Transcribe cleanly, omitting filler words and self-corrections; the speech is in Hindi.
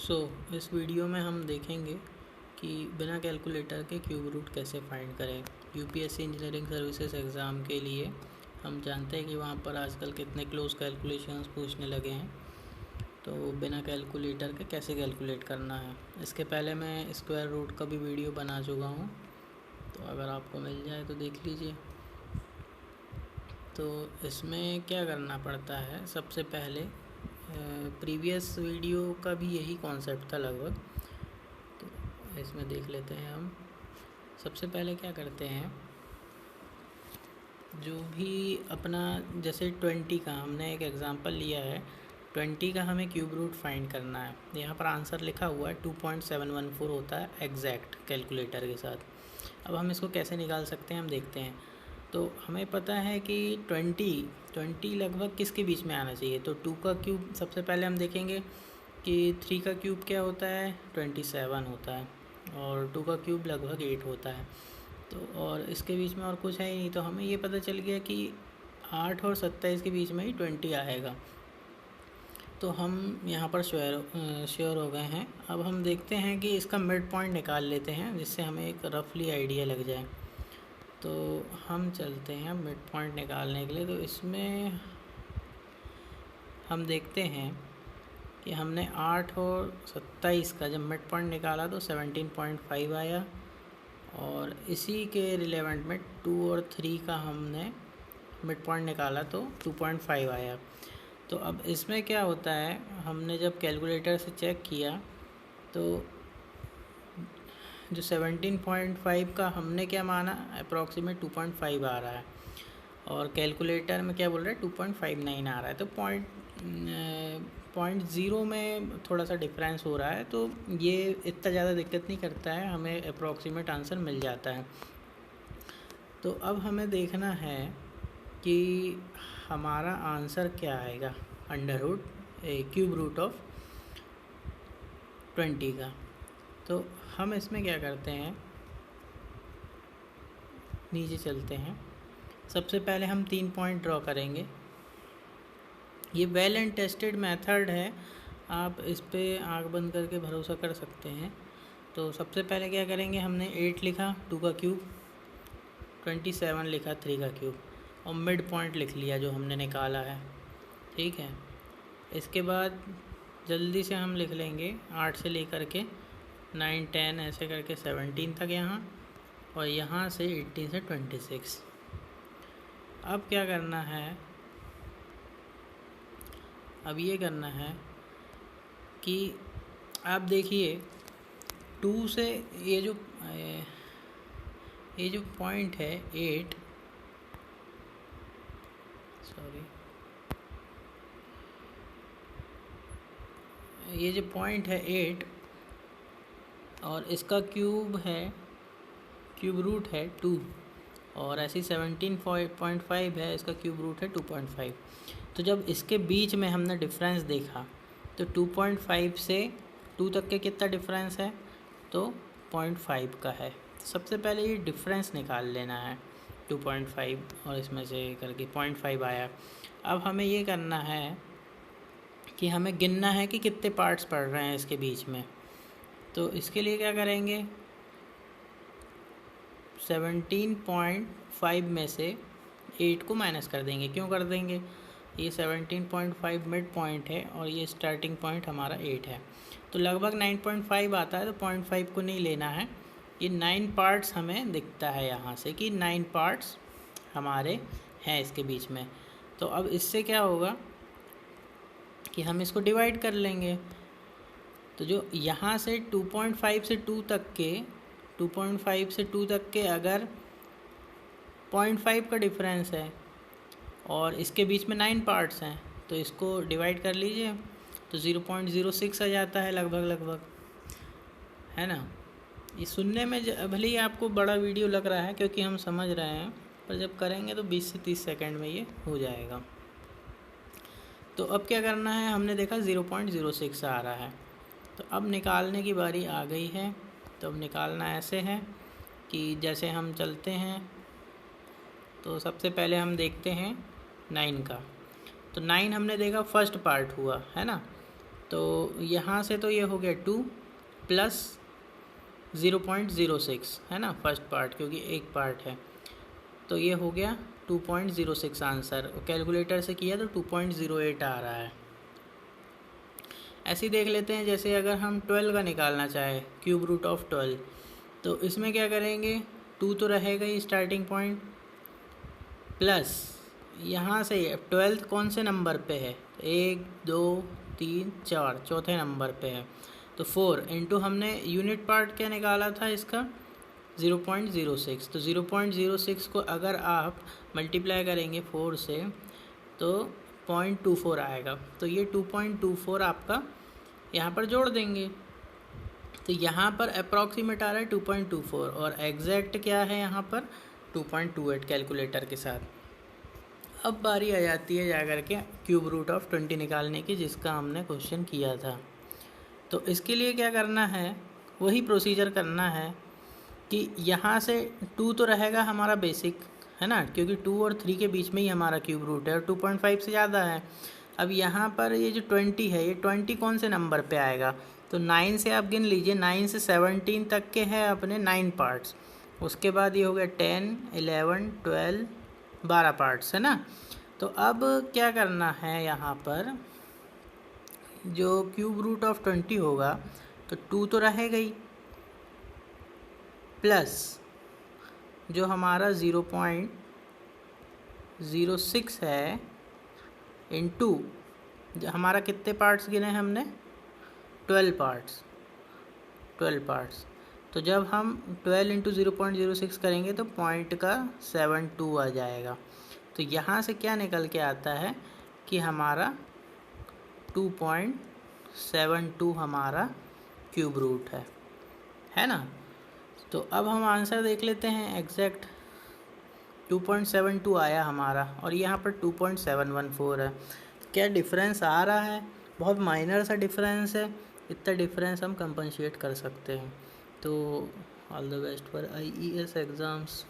इस वीडियो में हम देखेंगे कि बिना कैलकुलेटर के क्यूब रूट कैसे फाइंड करें। यूपीएससी इंजीनियरिंग सर्विसेज एग्ज़ाम के लिए हम जानते हैं कि वहाँ पर आजकल कितने क्लोज कैलकुलेशंस पूछने लगे हैं, तो बिना कैलकुलेटर के कैसे कैलकुलेट करना है। इसके पहले मैं स्क्वायर रूट का भी वीडियो बना चुका हूँ, तो अगर आपको मिल जाए तो देख लीजिए। तो इसमें क्या करना पड़ता है, सबसे पहले प्रीवियस वीडियो का भी यही कॉन्सेप्ट था लगभग, तो इसमें देख लेते हैं हम। सबसे पहले क्या करते हैं, जो भी अपना जैसे 20 का हमने एक एग्जांपल लिया है, 20 का हमें क्यूब रूट फाइंड करना है। यहाँ पर आंसर लिखा हुआ है 2.714 होता है एग्जैक्ट कैलकुलेटर के साथ। अब हम इसको कैसे निकाल सकते हैं हम देखते हैं। तो हमें पता है कि 20 लगभग किसके बीच में आना चाहिए। तो 2 का क्यूब सबसे पहले हम देखेंगे कि 3 का क्यूब क्या होता है, 27 होता है, और 2 का क्यूब लगभग 8 होता है। तो और इसके बीच में और कुछ है ही नहीं, तो हमें ये पता चल गया कि 8 और 27 के बीच में ही 20 आएगा। तो हम यहाँ पर श्योर हो गए हैं। अब हम देखते हैं कि इसका मिड पॉइंट निकाल लेते हैं, जिससे हमें एक रफली आइडिया लग जाए। तो हम चलते हैं मिड पॉइंट निकालने के लिए। तो इसमें हम देखते हैं कि हमने 8 और 27 का जब मिड पॉइंट निकाला तो 17.5 आया, और इसी के रिलेवेंट में 2 और 3 का हमने मिड पॉइंट निकाला तो 2.5 आया। तो अब इसमें क्या होता है, हमने जब कैलकुलेटर से चेक किया तो जो 17.5 का हमने क्या माना, अप्रॉक्सीमेट 2.5 आ रहा है, और कैलकुलेटर में क्या बोल रहा है 2.59 आ रहा है। तो पॉइंट ज़ीरो में थोड़ा सा डिफरेंस हो रहा है, तो ये इतना ज़्यादा दिक्कत नहीं करता है, हमें अप्रॉक्सीमेट आंसर मिल जाता है। तो अब हमें देखना है कि हमारा आंसर क्या आएगा क्यूब रूट ऑफ 20 का। तो हम इसमें क्या करते हैं, नीचे चलते हैं। सबसे पहले हम 3 पॉइंट ड्रॉ करेंगे। ये वेल एंड टेस्टेड मेथड है, आप इस पर आँख बंद करके भरोसा कर सकते हैं। तो सबसे पहले क्या करेंगे, हमने 8 लिखा 2 का क्यूब, 27 लिखा 3 का क्यूब, और मिड पॉइंट लिख लिया जो हमने निकाला है। ठीक है, इसके बाद जल्दी से हम लिख लेंगे 8 से लेकर के 9, 10 ऐसे करके 17 तक यहाँ, और यहाँ से 18 से 26। अब क्या करना है, अब ये करना है कि आप देखिए 2 से ये जो पॉइंट है 8, सॉरी, ये जो पॉइंट है 8 और इसका क्यूब रूट है 2, और ऐसी 17.5 है, इसका क्यूब रूट है 2.5। तो जब इसके बीच में हमने डिफरेंस देखा तो 2.5 से 2 तक के कितना डिफरेंस है, तो 0.5 का है। तो सबसे पहले ये डिफरेंस निकाल लेना है 2.5, और इसमें से करके 0.5 आया। अब हमें ये करना है कि हमें गिनना है कि कितने पार्ट्स पड़ रहे हैं इसके बीच में। तो इसके लिए क्या करेंगे, 17.5 में से 8 को माइनस कर देंगे। क्यों कर देंगे, ये 17.5 मिड पॉइंट है और ये स्टार्टिंग पॉइंट हमारा 8 है, तो लगभग 9.5 आता है। तो 0.5 को नहीं लेना है, ये 9 पार्ट्स हमें दिखता है यहाँ से कि 9 पार्ट्स हमारे हैं इसके बीच में। तो अब इससे क्या होगा कि हम इसको डिवाइड कर लेंगे। तो जो यहाँ से 2.5 से 2 तक के 2.5 से 2 तक के अगर 0.5 का डिफरेंस है और इसके बीच में 9 पार्ट्स हैं, तो इसको डिवाइड कर लीजिए, तो 0.06 आ जाता है लगभग, है ना। ये सुनने में भले ही आपको बड़ा वीडियो लग रहा है क्योंकि हम समझ रहे हैं, पर जब करेंगे तो 20 से 30 सेकंड में ये हो जाएगा। तो अब क्या करना है, हमने देखा 0.06 आ रहा है, तो अब निकालने की बारी आ गई है। तो अब निकालना ऐसे है कि जैसे हम चलते हैं, तो सबसे पहले हम देखते हैं 9 का। तो 9 हमने देखा फर्स्ट पार्ट हुआ, है ना। तो यहाँ से तो ये हो गया 2 प्लस 0.06 है ना, फर्स्ट पार्ट क्योंकि एक पार्ट है, तो ये हो गया 2.06 आंसर। कैलकुलेटर से किया तो 2.08 आ रहा है। ऐसे ही देख लेते हैं, जैसे अगर हम 12 का निकालना चाहे, क्यूब रूट ऑफ 12, तो इसमें क्या करेंगे, 2 तो रहेगा ही स्टार्टिंग पॉइंट, प्लस यहाँ से 12 कौन से नंबर पे है, 1 2 3 4, चौथे नंबर पे है, तो 4 इंटू हमने यूनिट पार्ट क्या निकाला था इसका 0.06, तो 0.06 को अगर आप मल्टीप्लाई करेंगे 4 से तो 0.24 आएगा। तो ये 2.24 आपका यहाँ पर जोड़ देंगे, तो यहाँ पर अप्रॉक्सीमेट आ रहा है 2.24 और एग्जैक्ट क्या है यहाँ पर 2.28 कैलकुलेटर के साथ। अब बारी आ जाती है जाकर के क्यूब रूट ऑफ 20 निकालने की, जिसका हमने क्वेश्चन किया था। तो इसके लिए क्या करना है, वही प्रोसीजर करना है कि यहाँ से 2 तो रहेगा हमारा बेसिक है ना, क्योंकि 2 और 3 के बीच में ही हमारा क्यूब रूट है और 2.5 से ज़्यादा है। अब यहाँ पर ये जो 20 है, ये 20 कौन से नंबर पे आएगा, तो 9 से आप गिन लीजिए, 9 से 17 तक के हैं अपने 9 पार्ट्स, उसके बाद ये हो गया 10 11 12 12 पार्ट्स है ना। तो अब क्या करना है, यहाँ पर जो क्यूब रूट ऑफ 20 होगा तो 2 तो रहेगा ही, प्लस जो हमारा 0.06 है इंटू हमारा कितने पार्ट्स गिने हमने 12 पार्ट्स, तो जब हम 12 इंटू 0.06 करेंगे तो पॉइंट का 72 आ जाएगा। तो यहाँ से क्या निकल के आता है कि हमारा 2.72 हमारा क्यूब रूट है ना। तो अब हम आंसर देख लेते हैं, एग्जैक्ट 2.72 आया हमारा और यहाँ पर 2.714 है। क्या डिफरेंस आ रहा है, बहुत माइनर सा डिफरेंस है, इतना डिफरेंस हम कंपनसेट कर सकते हैं। तो all the best for IES exams.